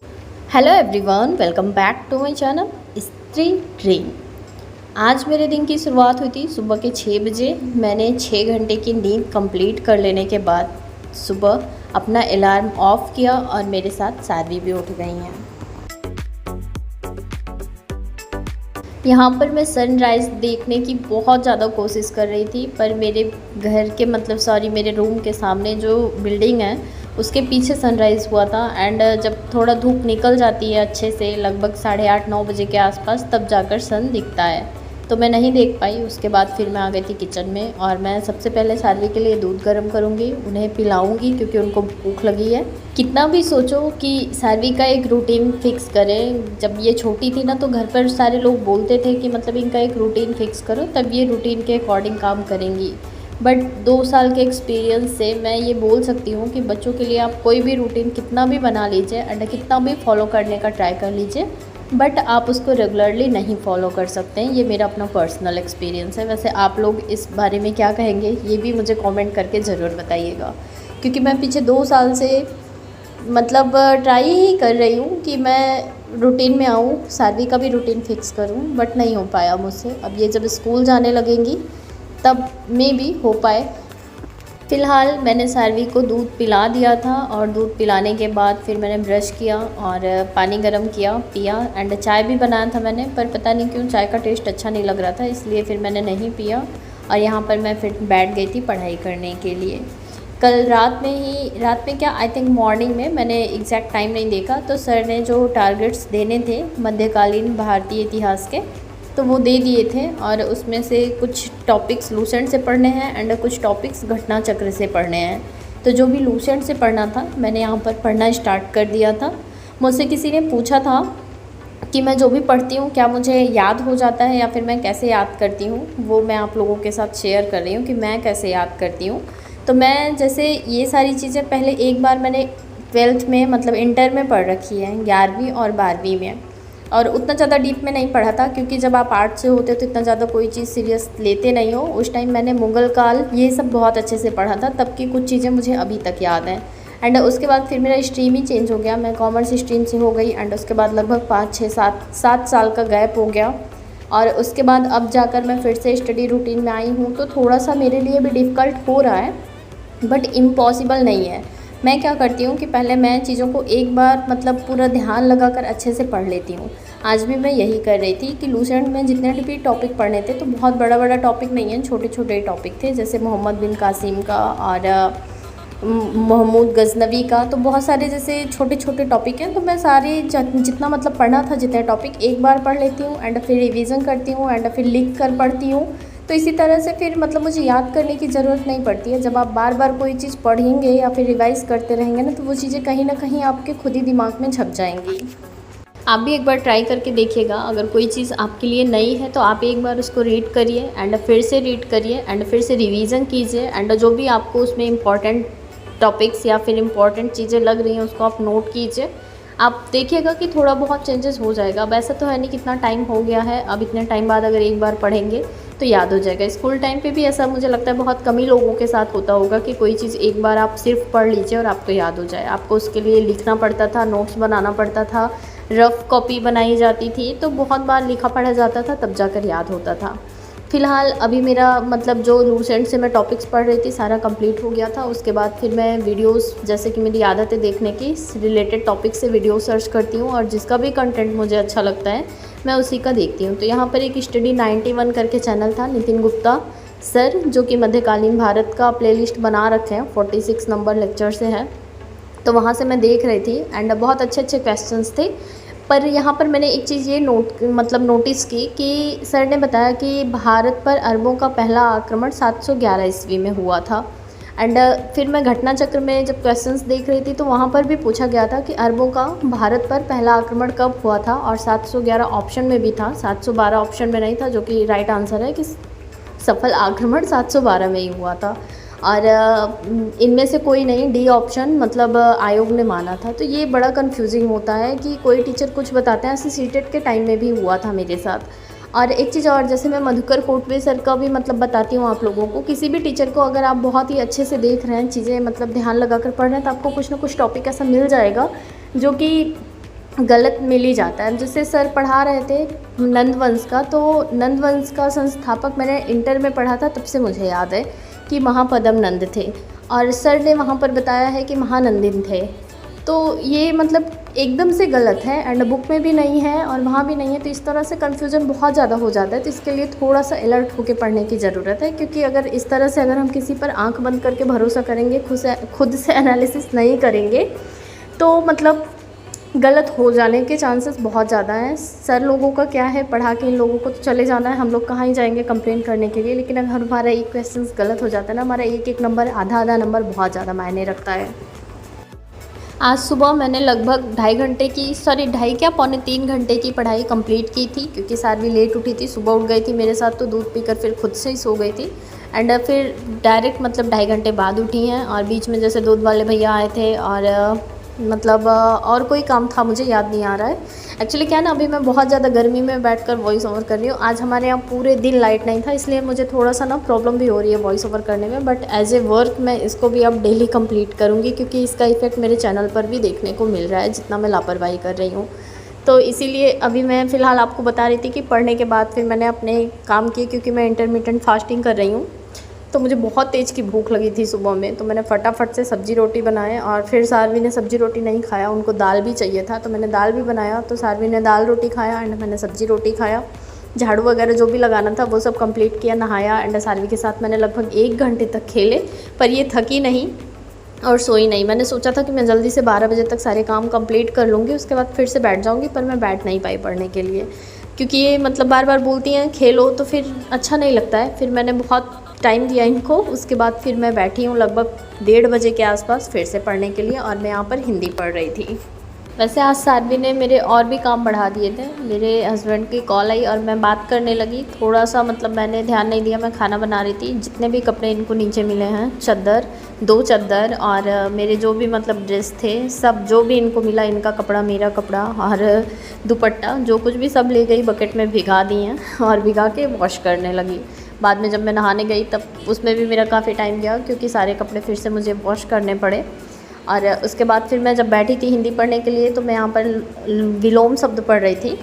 Hello everyone, welcome back to my channel Stree dream. आज मेरे दिन की शुरुआत हुई थी सुबह के 6 बजे। मैंने 6 घंटे की नींद कंप्लीट कर लेने के बाद सुबह अपना अलार्म ऑफ किया और मेरे साथ साध्वी भी उठ गई हैं। यहाँ पर मैं सनराइज़ देखने की बहुत ज़्यादा कोशिश कर रही थी, पर मेरे घर के मेरे रूम के सामने जो बिल्डिंग है उसके पीछे सनराइज़ हुआ था। एंड जब थोड़ा धूप निकल जाती है अच्छे से, लगभग 8:30-9 बजे के आसपास, तब जाकर सन दिखता है, तो मैं नहीं देख पाई। उसके बाद फिर मैं आ गई थी किचन में और मैं सबसे पहले साध्वी के लिए दूध गर्म करूँगी, उन्हें पिलाऊँगी क्योंकि उनको भूख लगी है। कितना भी सोचो कि साध्वी का एक रूटीन फिक्स करें, जब ये छोटी थी ना तो घर पर सारे लोग बोलते थे कि मतलब इनका एक रूटीन फिक्स करो तब ये रूटीन के अकॉर्डिंग काम करेंगी। बट 2 साल के एक्सपीरियंस से मैं ये बोल सकती हूँ कि बच्चों के लिए आप कोई भी रूटीन कितना भी बना लीजिए एंड कितना भी फॉलो करने का ट्राई कर लीजिए, बट आप उसको रेगुलरली नहीं फॉलो कर सकते हैं। ये मेरा अपना पर्सनल एक्सपीरियंस है। वैसे आप लोग इस बारे में क्या कहेंगे ये भी मुझे कमेंट करके ज़रूर बताइएगा, क्योंकि मैं पीछे 2 साल से ट्राई ही कर रही हूँ कि मैं रूटीन में आऊँ, साध्वी का भी रूटीन फिक्स करूँ, बट नहीं हो पाया मुझसे। अब ये जब स्कूल जाने लगेंगी तब में भी हो पाए। फ़िलहाल मैंने साध्वी को दूध पिला दिया था और दूध पिलाने के बाद फिर मैंने ब्रश किया और पानी गर्म किया, पिया एंड चाय भी बनाया था मैंने, पर पता नहीं क्यों चाय का टेस्ट अच्छा नहीं लग रहा था, इसलिए फिर मैंने नहीं पिया। और यहाँ पर मैं फिर बैठ गई थी पढ़ाई करने के लिए। कल रात में क्या, आई थिंक मॉर्निंग में, मैंने एग्जैक्ट टाइम नहीं देखा, तो सर ने जो टारगेट्स देने थे मध्यकालीन भारतीय इतिहास के, तो वो दे दिए थे। और उसमें से कुछ टॉपिक्स लूसेंट से पढ़ने हैं एंड कुछ टॉपिक्स घटना चक्र से पढ़ने हैं। तो जो भी लूसेंट से पढ़ना था मैंने यहाँ पर पढ़ना स्टार्ट कर दिया था। मुझसे किसी ने पूछा था कि मैं जो भी पढ़ती हूँ क्या मुझे याद हो जाता है या फिर मैं कैसे याद करती हूँ, वो मैं आप लोगों के साथ शेयर कर रही हूँ कि मैं कैसे याद करती हूँ। तो मैं जैसे ये सारी चीज़ें पहले एक बार मैंने 12th में इंटर में पढ़ रखी है, 11वीं और 12वीं में, और उतना ज़्यादा डीप में नहीं पढ़ा था क्योंकि जब आप आर्ट से होते हो तो इतना ज़्यादा कोई चीज़ सीरियस लेते नहीं हो। उस टाइम मैंने मुग़ल काल ये सब बहुत अच्छे से पढ़ा था, तब की कुछ चीज़ें मुझे अभी तक याद हैं। एंड उसके बाद फिर मेरा स्ट्रीम ही चेंज हो गया, मैं कॉमर्स स्ट्रीम से हो गई एंड उसके बाद लगभग 5-6-7 साल का गैप हो गया। और उसके बाद अब जाकर मैं फिर से स्टडी रूटीन में आई हूँ, तो थोड़ा सा मेरे लिए भी डिफ़िकल्ट हो रहा है, बट इम्पॉसिबल नहीं है। मैं क्या करती हूँ कि पहले मैं चीज़ों को एक बार पूरा ध्यान लगाकर अच्छे से पढ़ लेती हूँ। आज भी मैं यही कर रही थी कि लूसेंट में जितने भी टॉपिक पढ़ने थे, तो बहुत बड़ा बड़ा टॉपिक नहीं है, छोटे छोटे टॉपिक थे, जैसे मोहम्मद बिन कासिम का और महमूद गजनवी का, तो बहुत सारे जैसे छोटे छोटे टॉपिक हैं। तो मैं सारे जितना पढ़ना था, जितने टॉपिक एक बार पढ़ लेती हूँ एंड फिर रिवीजन करती हूँ एंड फिर लिख कर पढ़ती हूँ। तो इसी तरह से फिर मुझे याद करने की ज़रूरत नहीं पड़ती है। जब आप बार बार कोई चीज़ पढ़ेंगे या फिर रिवाइज़ करते रहेंगे ना, तो वो चीज़ें कहीं ना कहीं आपके खुद ही दिमाग में छप जाएंगी। आप भी एक बार ट्राई करके देखिएगा। अगर कोई चीज़ आपके लिए नई है तो आप एक बार उसको रीड करिए एंड फिर से रीड करिए एंड फिर से रिवीजन कीजिए एंड जो भी आपको उसमें इम्पॉर्टेंट टॉपिक्स या फिर इम्पॉर्टेंट चीज़ें लग रही हैं उसको आप नोट कीजिए। आप देखिएगा कि थोड़ा बहुत चेंजेस हो जाएगा। वैसा तो है नहीं, कितना टाइम हो गया है, अब इतने टाइम बाद अगर एक बार पढ़ेंगे तो याद हो जाएगा। स्कूल टाइम पे भी ऐसा मुझे लगता है बहुत कम ही लोगों के साथ होता होगा कि कोई चीज़ एक बार आप सिर्फ पढ़ लीजिए और आपको याद हो जाए। आपको उसके लिए लिखना पड़ता था, नोट्स बनाना पड़ता था, रफ़ कॉपी बनाई जाती थी, तो बहुत बार लिखा पढ़ा जाता था तब जाकर याद होता था। फ़िलहाल अभी मेरा जो लूसेंट से मैं टॉपिक्स पढ़ रही थी सारा कंप्लीट हो गया था। उसके बाद फिर मैं वीडियोस, जैसे कि मेरी आदत है देखने की, रिलेटेड टॉपिक से वीडियो सर्च करती हूँ और जिसका भी कंटेंट मुझे अच्छा लगता है मैं उसी का देखती हूँ। तो यहाँ पर एक स्टडी 91 करके चैनल था, नितिन गुप्ता सर, जो कि मध्यकालीन भारत का प्लेलिस्ट बना रखे हैं, 46 नंबर लेक्चर से है, तो वहाँ से मैं देख रही थी एंड बहुत अच्छे अच्छे क्वेश्चंस थे। पर यहाँ पर मैंने एक चीज़ ये नोटिस की कि सर ने बताया कि भारत पर अरबों का पहला आक्रमण 711 ईस्वी में हुआ था। एंड फिर मैं घटना चक्र में जब क्वेश्चंस देख रही थी तो वहाँ पर भी पूछा गया था कि अरबों का भारत पर पहला आक्रमण कब हुआ था, और 711 ऑप्शन में भी था, 712 ऑप्शन में नहीं था, जो कि राइट आंसर है कि सफल आक्रमण 712 में ही हुआ था। और इनमें से कोई नहीं, डी ऑप्शन आयोग ने माना था। तो ये बड़ा कंफ्यूजिंग होता है कि कोई टीचर कुछ बताते हैं, ऐसे सीटेट के टाइम में भी हुआ था मेरे साथ। और एक चीज़ और, जैसे मैं मधुकर कोटवे सर का भी बताती हूँ आप लोगों को, किसी भी टीचर को अगर आप बहुत ही अच्छे से देख रहे हैं चीज़ें, ध्यान लगा कर पढ़ रहे हैं, तो आपको कुछ ना कुछ टॉपिक ऐसा मिल जाएगा जो कि गलत मिल ही जाता है। जैसे सर पढ़ा रहे थे नंदवंश का, तो नंदवंश का संस्थापक मैंने इंटर में पढ़ा था, तब से मुझे याद है कि महापद्म नंद थे, और सर ने वहाँ पर बताया है कि महानंदिन थे। तो ये मतलब एकदम से गलत है, एंड बुक में भी नहीं है और वहाँ भी नहीं है, तो इस तरह से कन्फ्यूज़न बहुत ज़्यादा हो जाता है। तो इसके लिए थोड़ा सा अलर्ट होकर पढ़ने की ज़रूरत है, क्योंकि अगर इस तरह से अगर हम किसी पर आंख बंद करके भरोसा करेंगे, खुद से एनालिसिस नहीं करेंगे, तो मतलब गलत हो जाने के चांसेस बहुत ज़्यादा हैं। सर लोगों का क्या है, पढ़ा के इन लोगों को तो चले जाना है, हम लोग कहाँ ही जाएंगे कंप्लेन करने के लिए। लेकिन अगर हमारा एक क्वेश्चन गलत हो जाता है ना, हमारा एक नंबर, आधा नंबर बहुत ज़्यादा मायने रखता है। आज सुबह मैंने लगभग 2.5 घंटे की पढ़ाई कंप्लीट की थी, क्योंकि सारवी लेट उठी थी, सुबह उठ गई थी मेरे साथ, तो दूध पीकर फिर खुद से ही सो गई थी। एंड फिर डायरेक्ट मतलब 2.5 घंटे बाद उठी हैं, और बीच में जैसे दूध वाले भैया आए थे, और मतलब और कोई काम था, मुझे याद नहीं आ रहा है। एक्चुअली क्या है ना, अभी मैं बहुत ज़्यादा गर्मी में बैठकर वॉइस ओवर कर रही हूँ। आज हमारे यहाँ पूरे दिन लाइट नहीं था, इसलिए मुझे थोड़ा सा ना प्रॉब्लम भी हो रही है वॉइस ओवर करने में, बट एज ए वर्क मैं इसको भी अब डेली कंप्लीट करूँगी, क्योंकि इसका इफ़ेक्ट मेरे चैनल पर भी देखने को मिल रहा है, जितना मैं लापरवाही कर रही हूँ। तो इसीलिए अभी मैं फ़िलहाल आपको बता रही थी कि पढ़ने के बाद फिर मैंने अपने काम किए, क्योंकि मैं इंटरमिटेंट फास्टिंग कर रही हूँ। तो मुझे बहुत तेज़ की भूख लगी थी सुबह में, तो मैंने फटाफट से सब्ज़ी रोटी बनाए, और फिर सारवी ने सब्ज़ी रोटी नहीं खाया, उनको दाल भी चाहिए था, तो मैंने दाल भी बनाया। तो सारवी ने दाल रोटी खाया एंड मैंने सब्ज़ी रोटी खाया। झाड़ू वगैरह जो भी लगाना था वो सब कंप्लीट किया, नहाया, एंड सारवी के साथ मैंने लगभग 1 घंटे तक खेले, पर ये थकी नहीं और सोई नहीं। मैंने सोचा था कि मैं जल्दी से 12 बजे तक सारे काम कंप्लीट कर लूँगी, उसके बाद फिर से बैठ जाऊँगी, पर मैं बैठ नहीं पाई पढ़ने के लिए, क्योंकि ये मतलब बार बार बोलती हैं खेलो, तो फिर अच्छा नहीं लगता है। फिर मैंने बहुत टाइम दिया इनको, उसके बाद फिर मैं बैठी हूँ लगभग 1:30 बजे के आसपास फिर से पढ़ने के लिए, और मैं यहाँ पर हिंदी पढ़ रही थी। वैसे आज सारवी ने मेरे और भी काम बढ़ा दिए थे। मेरे हस्बैंड की कॉल आई और मैं बात करने लगी, थोड़ा सा मतलब मैंने ध्यान नहीं दिया, मैं खाना बना रही थी। जितने भी कपड़े इनको नीचे मिले हैं, चादर, 2 चादर और मेरे जो भी मतलब ड्रेस थे, सब जो भी इनको मिला, इनका कपड़ा, मेरा कपड़ा और दुपट्टा, जो कुछ भी सब ले गई, बकेट में भिगा दी हैं और भिगा के वॉश करने लगी। बाद में जब मैं नहाने गई तब उसमें भी मेरा काफ़ी टाइम गया, क्योंकि सारे कपड़े फिर से मुझे वॉश करने पड़े। और उसके बाद फिर मैं जब बैठी थी हिंदी पढ़ने के लिए, तो मैं यहाँ पर विलोम शब्द पढ़ रही थी।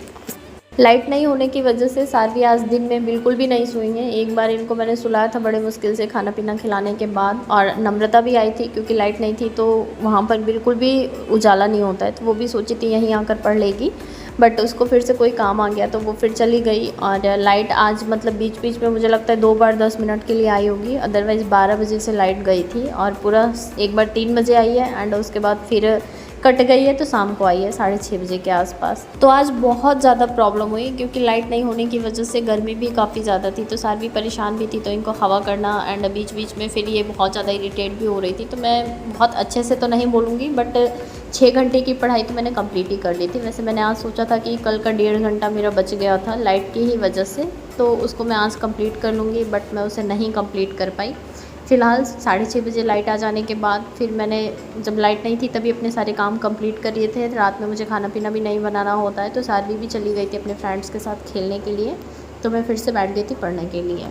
लाइट नहीं होने की वजह से सारवी आज दिन में बिल्कुल भी नहीं सोई हैं। एक बार इनको मैंने सुलाया था बड़े मुश्किल से, खाना पीना खिलाने के बाद, और नम्रता भी आई थी, क्योंकि लाइट नहीं थी तो वहाँ पर बिल्कुल भी उजाला नहीं होता है, तो वो भी सोची थी यहीं आकर पढ़ लेगी, बट उसको फिर से कोई काम आ गया तो वो फिर चली गई। और लाइट आज मतलब बीच बीच में मुझे लगता है 2 बार 10 मिनट के लिए आई होगी, अदरवाइज़ 12 बजे से लाइट गई थी, और पूरा एक बार 3 बजे आई है, एंड उसके बाद फिर कट गई है, तो शाम को आई है 6:30 बजे के आसपास। तो आज बहुत ज़्यादा प्रॉब्लम हुई, क्योंकि लाइट नहीं होने की वजह से गर्मी भी काफ़ी ज़्यादा थी, तो सारवी परेशान भी थी, तो इनको हवा करना, एंड बीच बीच में फिर ये बहुत ज़्यादा इरिटेट भी हो रही थी। तो मैं बहुत अच्छे से तो नहीं बोलूँगी, बट 6 घंटे की पढ़ाई तो मैंने कंप्लीट ही कर ली थी। वैसे मैंने आज सोचा था कि कल का 1.5 घंटा मेरा बच गया था लाइट की ही वजह से, तो उसको मैं आज कंप्लीट कर लूँगी, बट मैं उसे नहीं कंप्लीट कर पाई। फ़िलहाल 6:30 बजे लाइट आ जाने के बाद फिर मैंने, जब लाइट नहीं थी तभी अपने सारे काम कंप्लीट कर लिए थे। रात में मुझे खाना पीना भी नहीं बनाना होता है, तो सारवी भी चली गई थी अपने फ्रेंड्स के साथ खेलने के लिए, तो मैं फिर से बैठ गई थी पढ़ने के लिए।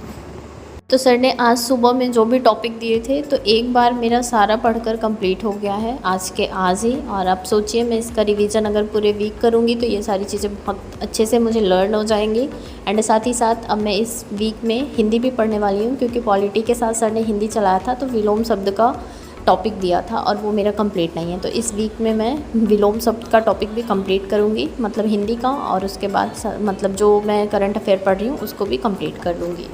तो सर ने आज सुबह में जो भी टॉपिक दिए थे, तो एक बार मेरा सारा पढ़कर कंप्लीट हो गया है आज के आज ही। और अब सोचिए मैं इसका रिवीजन अगर पूरे वीक करूँगी तो ये सारी चीज़ें बहुत अच्छे से मुझे लर्न हो जाएंगी। एंड साथ ही साथ अब मैं इस वीक में हिंदी भी पढ़ने वाली हूँ, क्योंकि पॉलिटी के साथ सर ने हिंदी चलाया था, तो विलोम शब्द का टॉपिक दिया था और वो मेरा कंप्लीट नहीं है। तो इस वीक में मैं विलोम शब्द का टॉपिक भी कंप्लीट करूँगी, मतलब हिंदी का, और उसके बाद मतलब जो मैं करंट अफेयर पढ़ रही हूँ उसको भी कंप्लीट कर लूँगी।